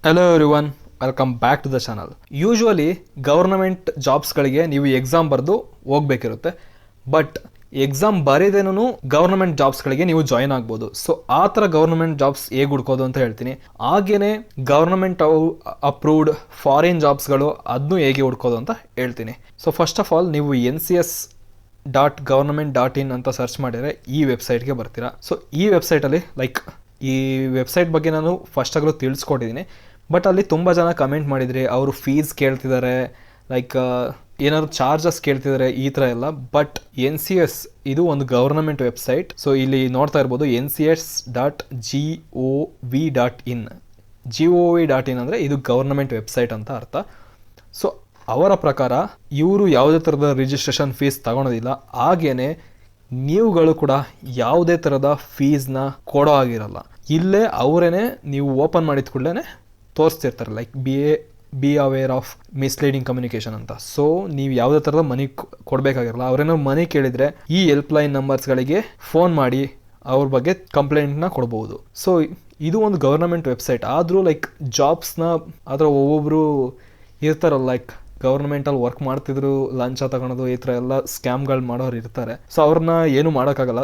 Hello everyone, welcome back to the channel. Usually government ಜಾಬ್ಸ್ಗಳಿಗೆ ನೀವು exam ಬರೆದು ಹೋಗ್ಬೇಕಿರುತ್ತೆ. ಬಟ್ ಎಕ್ಸಾಮ್ ಬರೀದೇನೂ ಗೌರ್ನಮೆಂಟ್ ಜಾಬ್ಸ್ಗಳಿಗೆ ನೀವು ಜಾಯ್ನ್ ಆಗ್ಬೋದು. ಸೊ ಆ ಥರ ಗೌರ್ನಮೆಂಟ್ ಜಾಬ್ಸ್ ಹೇಗೆ ಹುಡ್ಕೋದು ಅಂತ ಹೇಳ್ತೀನಿ. ಹಾಗೇನೆ ಗೌರ್ನಮೆಂಟ್ ಅಪ್ರೂವ್ಡ್ ಫಾರಿನ್ ಜಾಬ್ಸ್ಗಳು ಅದನ್ನು ಹೇಗೆ ಹುಡ್ಕೋದು ಅಂತ ಹೇಳ್ತೀನಿ. ಸೊ ಫಸ್ಟ್ ಆಫ್ ಆಲ್ ನೀವು NCS.government.in ಅಂತ ಸರ್ಚ್ ಮಾಡಿದರೆ ಈ ವೆಬ್ಸೈಟ್ಗೆ ಬರ್ತೀರಾ. ಸೊ ಈ ವೆಬ್ಸೈಟಲ್ಲಿ ಈ ವೆಬ್ಸೈಟ್ ಬಗ್ಗೆ ನಾನು ಫಸ್ಟಾಗಲೂ ತಿಳಿಸ್ಕೊಟ್ಟಿದ್ದೀನಿ. ಬಟ್ ಅಲ್ಲಿ ತುಂಬ ಜನ ಕಮೆಂಟ್ ಮಾಡಿದ್ರಿ, ಅವರು ಫೀಸ್ ಕೇಳ್ತಿದ್ದಾರೆ, ಏನಾದ್ರು ಚಾರ್ಜಸ್ ಕೇಳ್ತಿದ್ದಾರೆ, ಈ ಥರ ಎಲ್ಲ. ಬಟ್ NCS ಇದು ಒಂದು ಗೌರ್ನಮೆಂಟ್ ವೆಬ್ಸೈಟ್. ಸೊ ಇಲ್ಲಿ ನೋಡ್ತಾ ಇರ್ಬೋದು NCS.gov.in. gov.in ಅಂದರೆ ಇದು ಗೌರ್ನಮೆಂಟ್ ವೆಬ್ಸೈಟ್ ಅಂತ ಅರ್ಥ. ಸೊ ಅವರ ಪ್ರಕಾರ ಇವರು ಯಾವುದೇ ಥರದ ರಿಜಿಸ್ಟ್ರೇಷನ್ ಫೀಸ್ ತಗೊಳೋದಿಲ್ಲ. ಹಾಗೇನೆ ನೀವುಗಳು ಕೂಡ ಯಾವುದೇ ಥರದ ಫೀಸ್ನ ಕೊಡೋ ಆಗಿರಲ್ಲ. ಇಲ್ಲೇ ಅವರೇನೆ ನೀವು ಓಪನ್ ಮಾಡಿದ ಕೂಡಲೇ ತೋರಿಸ್ತಿರ್ತಾರೆ, be aware of misleading communication ಅಂತ. ಸೊ ನೀವು ಯಾವುದೇ ಥರದ ಮನಿ ಕೊಡಬೇಕಾಗಿರಲ್ಲ. ಅವರೇನೋ ಮನಿ ಕೇಳಿದರೆ ಈ ಹೆಲ್ಪ್ಲೈನ್ ನಂಬರ್ಸ್ಗಳಿಗೆ ಫೋನ್ ಮಾಡಿ ಅವ್ರ ಬಗ್ಗೆ ಕಂಪ್ಲೇಂಟ್ನ ಕೊಡ್ಬೋದು. ಸೊ ಇದು ಒಂದು ಗೌರ್ನಮೆಂಟ್ ವೆಬ್ಸೈಟ್. ಆದರೂ ಜಾಬ್ಸ್ನ ಅದರ ಒಬ್ಬೊಬ್ಬರು ಇರ್ತಾರಲ್ಲ, ಗೌರ್ಮೆಂಟಲ್ಲಿ ವರ್ಕ್ ಮಾಡ್ತಿದ್ರು, ಲಂಚ ತಗೊಳೋದು, ಈ ಥರ ಎಲ್ಲ ಸ್ಕ್ಯಾಮ್ಗಳು ಮಾಡೋರು ಇರ್ತಾರೆ. ಸೊ ಅವ್ರನ್ನ ಏನು ಮಾಡೋಕ್ಕಾಗಲ್ಲ,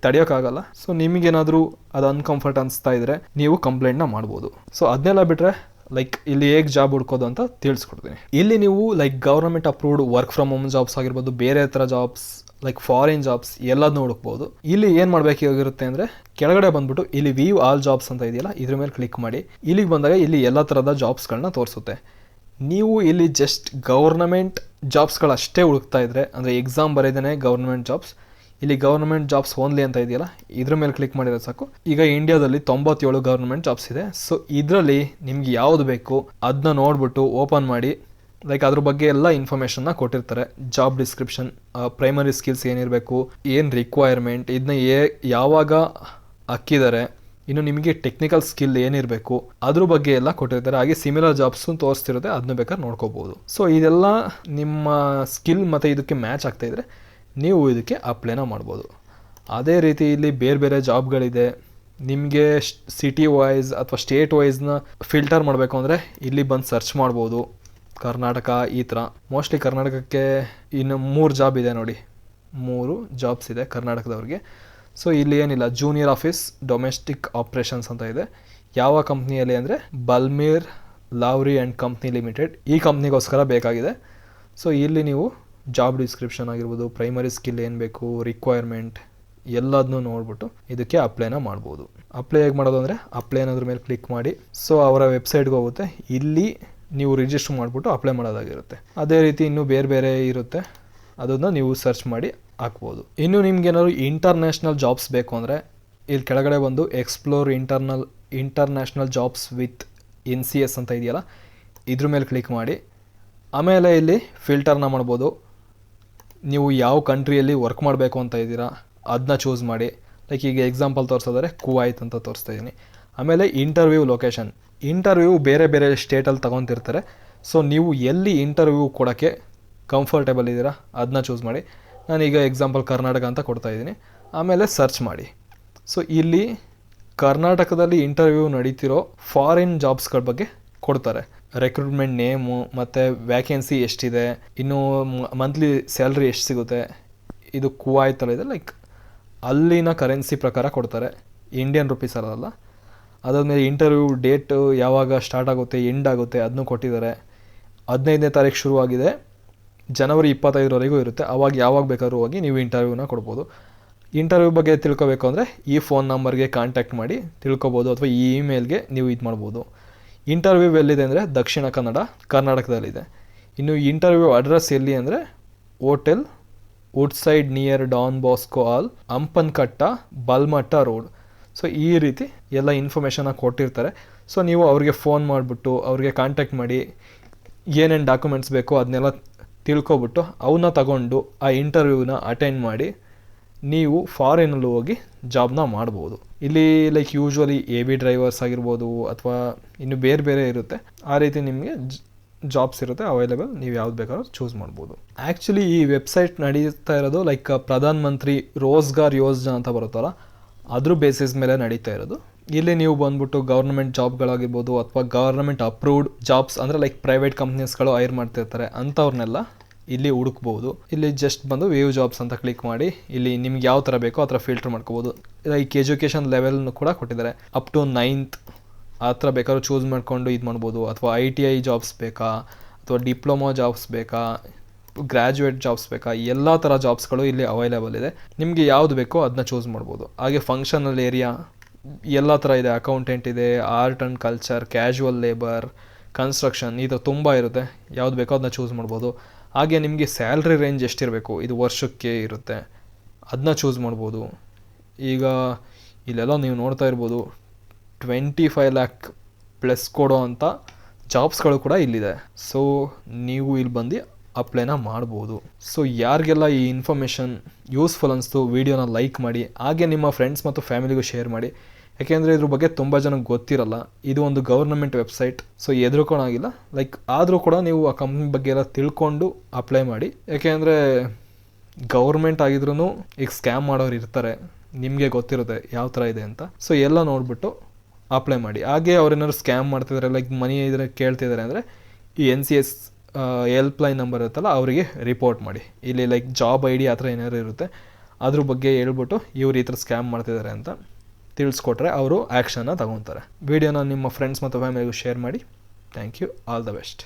ತಡೆಯೋಕ್ಕಾಗಲ್ಲ. ಸೊ ನಿಮಗೇನಾದರೂ ಅದು ಅನ್ಕಂಫರ್ಟ್ ಅನಿಸ್ತಾ ಇದ್ರೆ ನೀವು ಕಂಪ್ಲೇಂಟ್ನ ಮಾಡ್ಬೋದು. ಸೊ ಅದನ್ನೆಲ್ಲ ಬಿಟ್ಟರೆ ಇಲ್ಲಿ ಹೇಗೆ ಜಾಬ್ ಹುಡ್ಕೋದು ಅಂತ ತಿಳಿಸ್ಕೊಡ್ತೀನಿ. ಇಲ್ಲಿ ನೀವು government approved work from home jobs ಆಗಿರ್ಬೋದು, ಬೇರೆ ಥರ ಜಾಬ್ಸ್ ಫಾರಿನ್ ಜಾಬ್ಸ್ ಎಲ್ಲದನ್ನೂ ಹುಡುಕ್ಬೋದು. ಇಲ್ಲಿ ಏನು ಮಾಡಬೇಕಾಗಿರುತ್ತೆ ಅಂದರೆ ಕೆಳಗಡೆ ಬಂದ್ಬಿಟ್ಟು ಇಲ್ಲಿ ವ್ಯೂ ಆಲ್ ಜಾಬ್ಸ್ ಅಂತ ಇದೆಯಲ್ಲ, ಇದ್ರ ಮೇಲೆ ಕ್ಲಿಕ್ ಮಾಡಿ. ಇಲ್ಲಿಗೆ ಬಂದಾಗ ಇಲ್ಲಿ ಎಲ್ಲ ಥರದ ಜಾಬ್ಸ್ಗಳನ್ನ ತೋರಿಸುತ್ತೆ. ನೀವು ಇಲ್ಲಿ ಜಸ್ಟ್ ಗೌರ್ನಮೆಂಟ್ ಜಾಬ್ಸ್ಗಳಷ್ಟೇ ಹುಡುಕ್ತಾ ಇದ್ರೆ, ಅಂದರೆ ಎಕ್ಸಾಮ್ ಬರೆದೇನೆ ಗೌರ್ನಮೆಂಟ್ ಜಾಬ್ಸ್, ಇಲ್ಲಿ ಗೌರ್ನಮೆಂಟ್ ಜಾಬ್ಸ್ ಓನ್ಲಿ ಅಂತ ಇದೆಯಲ್ಲ, ಇದ್ರ ಮೇಲೆ ಕ್ಲಿಕ್ ಮಾಡಿದ್ರೆ ಸಾಕು. ಈಗ ಇಂಡಿಯಾದಲ್ಲಿ 97 ಗೌರ್ನಮೆಂಟ್ ಜಾಬ್ಸ್ ಇದೆ. ಸೊ ಇದರಲ್ಲಿ ನಿಮ್ಗೆ ಯಾವುದು ಬೇಕು ಅದನ್ನ ನೋಡ್ಬಿಟ್ಟು ಓಪನ್ ಮಾಡಿ, ಅದ್ರ ಬಗ್ಗೆ ಎಲ್ಲ ಇನ್ಫಾರ್ಮೇಷನ್ನ ಕೊಟ್ಟಿರ್ತಾರೆ. ಜಾಬ್ ಡಿಸ್ಕ್ರಿಪ್ಷನ್, ಪ್ರೈಮರಿ ಸ್ಕಿಲ್ಸ್ ಏನಿರಬೇಕು, ಏನು ರಿಕ್ವೈರ್ಮೆಂಟ್, ಇದನ್ನ ಯಾವಾಗ ಹಾಕಿದ್ದಾರೆ, ಇನ್ನು ನಿಮಗೆ ಟೆಕ್ನಿಕಲ್ ಸ್ಕಿಲ್ ಏನಿರಬೇಕು ಅದ್ರ ಬಗ್ಗೆ ಎಲ್ಲ ಕೊಟ್ಟಿರ್ತಾರೆ. ಹಾಗೆ ಸಿಮಿಲರ್ ಜಾಬ್ಸು ತೋರಿಸ್ತಿರುತ್ತೆ, ಅದನ್ನ ಬೇಕಾದ್ರೆ ನೋಡ್ಕೋಬೋದು. ಸೊ ಇದೆಲ್ಲ ನಿಮ್ಮ ಸ್ಕಿಲ್ ಮತ್ತು ಇದಕ್ಕೆ ಮ್ಯಾಚ್ ಆಗ್ತಾಯಿದ್ರೆ ನೀವು ಇದಕ್ಕೆ ಅಪ್ಲೈನ ಮಾಡ್ಬೋದು. ಅದೇ ರೀತಿ ಇಲ್ಲಿ ಬೇರೆ ಬೇರೆ ಜಾಬ್ಗಳಿದೆ. ನಿಮಗೆ ಸಿಟಿ ವೈಸ್ ಅಥವಾ ಸ್ಟೇಟ್ ವೈಸ್ನ ಫಿಲ್ಟರ್ ಮಾಡಬೇಕು ಅಂದರೆ ಇಲ್ಲಿ ಬಂದು ಸರ್ಚ್ ಮಾಡ್ಬೋದು. ಕರ್ನಾಟಕ ಈ ಥರ ಮೋಸ್ಟ್ಲಿ ಕರ್ನಾಟಕಕ್ಕೆ ಇನ್ನು 3 ಜಾಬ್ ಇದೆ ನೋಡಿ, 3 ಜಾಬ್ಸ್ ಇದೆ ಕರ್ನಾಟಕದವ್ರಿಗೆ. ಸೊ ಇಲ್ಲಿ ಏನಿಲ್ಲ, ಜೂನಿಯರ್ ಆಫೀಸ್ ಡೊಮೆಸ್ಟಿಕ್ ಆಪ್ರೇಷನ್ಸ್ ಅಂತ ಇದೆ. ಯಾವ ಕಂಪ್ನಿಯಲ್ಲಿ ಅಂದರೆ ಬಲ್ಮೀರ್ ಲಾವ್ರಿ ಆ್ಯಂಡ್ ಕಂಪ್ನಿ ಲಿಮಿಟೆಡ್, ಈ ಕಂಪ್ನಿಗೋಸ್ಕರ ಬೇಕಾಗಿದೆ. ಸೊ ಇಲ್ಲಿ ನೀವು ಜಾಬ್ ಡಿಸ್ಕ್ರಿಪ್ಷನ್ ಆಗಿರ್ಬೋದು, ಪ್ರೈಮರಿ ಸ್ಕಿಲ್ ಏನು ಬೇಕು, ರಿಕ್ವೈರ್ಮೆಂಟ್ ಎಲ್ಲದನ್ನೂ ನೋಡ್ಬಿಟ್ಟು ಇದಕ್ಕೆ ಅಪ್ಲೈನ ಮಾಡ್ಬೋದು. ಅಪ್ಲೈ ಹೇಗೆ ಮಾಡೋದು ಅಂದರೆ ಅಪ್ಲೈ ಅನ್ನೋದ್ರ ಮೇಲೆ ಕ್ಲಿಕ್ ಮಾಡಿ. ಸೊ ಅವರ ವೆಬ್ಸೈಟ್ಗೆ ಹೋಗುತ್ತೆ, ಇಲ್ಲಿ ನೀವು ರಿಜಿಸ್ಟರ್ ಮಾಡಿಬಿಟ್ಟು ಅಪ್ಲೈ ಮಾಡೋದಾಗಿರುತ್ತೆ. ಅದೇ ರೀತಿ ಇನ್ನೂ ಬೇರೆ ಬೇರೆ ಇರುತ್ತೆ, ಅದನ್ನು ನೀವು ಸರ್ಚ್ ಮಾಡಿ ಹಾಕ್ಬೋದು. ಇನ್ನು ನಿಮ್ಗೇನಾದ್ರು ಇಂಟರ್ನ್ಯಾಷನಲ್ ಜಾಬ್ಸ್ ಬೇಕು ಅಂದರೆ ಇಲ್ಲಿ ಕೆಳಗಡೆ ಬಂದು explore international jobs with NCS ಅಂತ ಇದೆಯಲ್ಲ, ಇದ್ರ ಮೇಲೆ ಕ್ಲಿಕ್ ಮಾಡಿ. ಆಮೇಲೆ ಇಲ್ಲಿ ಫಿಲ್ಟರ್ನ ಮಾಡ್ಬೋದು. ನೀವು ಯಾವ ಕಂಟ್ರಿಯಲ್ಲಿ ವರ್ಕ್ ಮಾಡಬೇಕು ಅಂತ ಇದ್ದೀರಾ ಅದನ್ನ ಚೂಸ್ ಮಾಡಿ. ಈಗ ಎಕ್ಸಾಂಪಲ್ ತೋರಿಸೋದಾದ್ರೆ ಕುವೈತ್ ಅಂತ ತೋರಿಸ್ತಾ ಇದ್ದೀನಿ. ಆಮೇಲೆ ಇಂಟರ್ವ್ಯೂ ಲೊಕೇಶನ್, ಇಂಟರ್ವ್ಯೂ ಬೇರೆ ಬೇರೆ ಸ್ಟೇಟಲ್ಲಿ ತೊಗೊತಿರ್ತಾರೆ. ಸೊ ನೀವು ಎಲ್ಲಿ ಇಂಟರ್ವ್ಯೂ ಕೊಡೋಕ್ಕೆ ಕಂಫರ್ಟೇಬಲ್ ಇದ್ದೀರಾ ಅದನ್ನ ಚೂಸ್ ಮಾಡಿ. ನಾನೀಗ ಎಕ್ಸಾಂಪಲ್ ಕರ್ನಾಟಕ ಅಂತ ಕೊಡ್ತಾ ಇದ್ದೀನಿ. ಆಮೇಲೆ ಸರ್ಚ್ ಮಾಡಿ. ಸೊ ಇಲ್ಲಿ ಕರ್ನಾಟಕದಲ್ಲಿ ಇಂಟರ್ವ್ಯೂ ನಡೀತಿರೋ ಫಾರಿನ್ ಜಾಬ್ಸ್ಗಳ ಬಗ್ಗೆ ಕೊಡ್ತಾರೆ. ರೆಕ್ರೂಟ್ಮೆಂಟ್ ನೇಮು ಮತ್ತು ವ್ಯಾಕೆನ್ಸಿ ಎಷ್ಟಿದೆ, ಇನ್ನು ಮಂತ್ಲಿ ಸ್ಯಾಲ್ರಿ ಎಷ್ಟು ಸಿಗುತ್ತೆ. ಇದು ಕುವೈತಲ್ಲಿದೆ, ಅಲ್ಲಿನ ಕರೆನ್ಸಿ ಪ್ರಕಾರ ಕೊಡ್ತಾರೆ, ಇಂಡಿಯನ್ ರುಪೀಸ್ ಅಲ್ಲ. ಅದಾದಮೇಲೆ ಇಂಟರ್ವ್ಯೂ ಡೇಟ್ ಯಾವಾಗ ಸ್ಟಾರ್ಟ್ ಆಗುತ್ತೆ, ಎಂಡ್ ಆಗುತ್ತೆ ಅದನ್ನು ಕೊಟ್ಟಿದ್ದಾರೆ. 15ನೇ ತಾರೀಕು ಶುರುವಾಗಿದೆ, ಜನವರಿ 25ರವರೆಗೂ ಇರುತ್ತೆ. ಅವಾಗ ಯಾವಾಗ ಬೇಕಾದ್ರೂ ಹೋಗಿ ನೀವು ಇಂಟರ್ವ್ಯೂನ ಕೊಡ್ಬೋದು. ಇಂಟರ್ವ್ಯೂ ಬಗ್ಗೆ ತಿಳ್ಕೊಬೇಕು ಅಂದರೆ ಈ ಫೋನ್ ನಂಬರ್ಗೆ ಕಾಂಟ್ಯಾಕ್ಟ್ ಮಾಡಿ ತಿಳ್ಕೊಬೋದು, ಅಥವಾ ಈ ಇಮೇಲ್ಗೆ ನೀವು ಇದು ಮಾಡ್ಬೋದು. ಇಂಟರ್ವ್ಯೂ ಎಲ್ಲಿದೆ ಅಂದರೆ ದಕ್ಷಿಣ ಕನ್ನಡ, ಕರ್ನಾಟಕದಲ್ಲಿದೆ. ಇನ್ನು ಇಂಟರ್ವ್ಯೂ ಅಡ್ರೆಸ್ ಎಲ್ಲಿ ಅಂದರೆ hotel Woodside near Don Bosco hall, Hampankatta, Balmatta road. So ಈ ರೀತಿ ಎಲ್ಲ ಇನ್ಫಾರ್ಮೇಷನ್ನ ಕೊಟ್ಟಿರ್ತಾರೆ. ಸೊ ನೀವು ಅವ್ರಿಗೆ ಫೋನ್ ಮಾಡಿಬಿಟ್ಟು ಅವ್ರಿಗೆ ಕಾಂಟ್ಯಾಕ್ಟ್ ಮಾಡಿ ಏನೇನು ಡಾಕ್ಯುಮೆಂಟ್ಸ್ ಬೇಕೋ ಅದನ್ನೆಲ್ಲ ತಿಳ್ಕೊಬಿಟ್ಟು ಅವನ್ನ ತಗೊಂಡು ಆ ಇಂಟರ್ವ್ಯೂನ ಅಟೆಂಡ್ ಮಾಡಿ ನೀವು ಫಾರಿನಲ್ಲಿ ಹೋಗಿ ಜಾಬ್ನ ಮಾಡ್ಬೋದು. ಇಲ್ಲಿ ಯೂಶ್ವಲಿ AV ಡ್ರೈವರ್ಸ್ ಆಗಿರ್ಬೋದು, ಅಥವಾ ಇನ್ನು ಬೇರೆ ಬೇರೆ ಇರುತ್ತೆ. ಆ ರೀತಿ ನಿಮಗೆ ಜಾಬ್ಸ್ ಇರುತ್ತೆ ಅವೈಲೇಬಲ್, ನೀವು ಯಾವ್ದು ಬೇಕಾದ್ರೂ ಚೂಸ್ ಮಾಡ್ಬೋದು. ಆ್ಯಕ್ಚುಲಿ ಈ ವೆಬ್ಸೈಟ್ ನಡೀತಾ ಇರೋದು ಪ್ರಧಾನ ಮಂತ್ರಿ ರೋಜ್ಗಾರ್ ಯೋಜನಾ ಅಂತ ಬರುತ್ತಲ್ಲ, ಅದ್ರ ಬೇಸಿಸ್ ಮೇಲೆ ನಡೀತಾ ಇರೋದು. ಇಲ್ಲಿ ನೀವು ಬಂದ್ಬಿಟ್ಟು ಗೌರ್ಮೆಂಟ್ ಜಾಬ್ಗಳಾಗಿರ್ಬೋದು ಅಥವಾ ಗೌರ್ಮೆಂಟ್ ಅಪ್ರೂವ್ಡ್ ಜಾಬ್ಸ್ ಅಂದರೆ ಲೈಕ್ ಪ್ರೈವೇಟ್ ಕಂಪ್ನೀಸ್ಗಳು ಹೈರ್ ಮಾಡ್ತಿರ್ತಾರೆ ಅಂಥವ್ರನ್ನೆಲ್ಲ ಇಲ್ಲಿ ಹುಡುಕ್ಬೋದು. ಇಲ್ಲಿ ಜಸ್ಟ್ ಬಂದು ವ್ಯೂ ಜಾಬ್ಸ್ ಅಂತ ಕ್ಲಿಕ್ ಮಾಡಿ ಇಲ್ಲಿ ನಿಮ್ಗೆ ಯಾವ ಥರ ಬೇಕೋ ಆ ಥರ ಫಿಲ್ಟರ್ ಮಾಡ್ಕೋಬೋದು. ಲೈಕ್ ಎಜುಕೇಷನ್ ಲೆವೆಲ್ನು ಕೂಡ ಕೊಟ್ಟಿದ್ದಾರೆ, ಅಪ್ ಟು 9th ಆ ಥರ ಬೇಕಾದ್ರೂ ಚೂಸ್ ಮಾಡಿಕೊಂಡು ಇದು ಮಾಡ್ಬೋದು. ಅಥವಾ ITI ಜಾಬ್ಸ್ ಬೇಕಾ ಅಥವಾ ಡಿಪ್ಲೊಮಾ ಜಾಬ್ಸ್ ಬೇಕಾ, ಗ್ರ್ಯಾಜುಯೇಟ್ ಜಾಬ್ಸ್ ಬೇಕಾ, ಎಲ್ಲ ಥರ ಜಾಬ್ಸ್ಗಳು ಇಲ್ಲಿ ಅವೈಲೇಬಲ್ ಇದೆ. ನಿಮಗೆ ಯಾವುದು ಬೇಕೋ ಅದನ್ನ ಚೂಸ್ ಮಾಡ್ಬೋದು. ಹಾಗೆ ಫಂಕ್ಷನಲ್ ಏರಿಯಾ ಎಲ್ಲ ಥರ ಇದೆ, ಅಕೌಂಟೆಂಟ್ ಇದೆ, art and culture, casual labour, construction, ಇದು ತುಂಬ ಇರುತ್ತೆ. ಯಾವ್ದು ಬೇಕೋ ಅದನ್ನ ಚೂಸ್ ಮಾಡ್ಬೋದು. ಹಾಗೆ ನಿಮಗೆ ಸ್ಯಾಲ್ರಿ ರೇಂಜ್ ಎಷ್ಟಿರಬೇಕು, ಇದು ವರ್ಷಕ್ಕೆ ಇರುತ್ತೆ, ಅದನ್ನ ಚೂಸ್ ಮಾಡ್ಬೋದು. ಈಗ ಇಲ್ಲೆಲ್ಲ ನೀವು ನೋಡ್ತಾ ಇರ್ಬೋದು 25 lakh ಪ್ಲಸ್ ಕೊಡೋ ಅಂಥ ಜಾಬ್ಸ್ಗಳು ಕೂಡ ಇಲ್ಲಿದೆ. ಸೊ ನೀವು ಇಲ್ಲಿ ಬಂದು ಅಪ್ಲೈನ ಮಾಡ್ಬೋದು. ಸೊ ಯಾರಿಗೆಲ್ಲ ಈ ಇನ್ಫಾರ್ಮೇಷನ್ ಯೂಸ್ಫುಲ್ ಅನಿಸ್ತು ವಿಡಿಯೋನ ಲೈಕ್ ಮಾಡಿ, ಹಾಗೆ ನಿಮ್ಮ ಫ್ರೆಂಡ್ಸ್ ಮತ್ತು ಫ್ಯಾಮಿಲಿಗೂ ಶೇರ್ ಮಾಡಿ. ಯಾಕೆಂದರೆ ಇದ್ರ ಬಗ್ಗೆ ತುಂಬ ಜನಕ್ಕೆ ಗೊತ್ತಿರಲ್ಲ. ಇದು ಒಂದು ಗೌರ್ನಮೆಂಟ್ ವೆಬ್ಸೈಟ್, ಸೊ ಹೆದರ್ಕೊಳಾಗಿಲ್ಲ. ಲೈಕ್ ಆದರೂ ಕೂಡ ನೀವು ಆ ಕಂಪ್ನಿ ಬಗ್ಗೆ ಎಲ್ಲ ತಿಳ್ಕೊಂಡು ಅಪ್ಲೈ ಮಾಡಿ. ಯಾಕೆಂದರೆ ಗೌರ್ಮೆಂಟ್ ಆಗಿದ್ರೂ ಈಗ ಸ್ಕ್ಯಾಮ್ ಮಾಡೋರು ಇರ್ತಾರೆ, ನಿಮಗೆ ಗೊತ್ತಿರುತ್ತೆ ಯಾವ ಥರ ಇದೆ ಅಂತ. ಸೊ ಎಲ್ಲ ನೋಡಿಬಿಟ್ಟು ಅಪ್ಲೈ ಮಾಡಿ. ಹಾಗೆ ಅವ್ರೇನಾದ್ರು ಸ್ಕ್ಯಾಮ್ ಮಾಡ್ತಿದ್ದಾರೆ, ಲೈಕ್ ಮನಿ ಇದ್ರೆ ಕೇಳ್ತಿದ್ದಾರೆ ಅಂದರೆ ಈ NCS ಹೆಲ್ಪ್ಲೈನ್ ನಂಬರ್ ಇರುತ್ತಲ್ಲ ಅವರಿಗೆ ರಿಪೋರ್ಟ್ ಮಾಡಿ. ಇಲ್ಲಿ ಲೈಕ್ ಜಾಬ್ ID ಆ ಥರ ಏನಾದ್ರು ಇರುತ್ತೆ, ಅದ್ರ ಬಗ್ಗೆ ಹೇಳ್ಬಿಟ್ಟು ಇವ್ರು ಈ ಥರ ಸ್ಕ್ಯಾಮ್ ಮಾಡ್ತಿದ್ದಾರೆ ಅಂತ ತಿಳಿಸ್ಕೊಟ್ರೆ ಅವರು ಆ್ಯಕ್ಷನ್ನ ತಗೊತಾರೆ. ವಿಡಿಯೋನ ನಿಮ್ಮ ಫ್ರೆಂಡ್ಸ್ ಮತ್ತು ಫ್ಯಾಮಿಲಿಗೂ ಶೇರ್ ಮಾಡಿ. Thank you. All the best.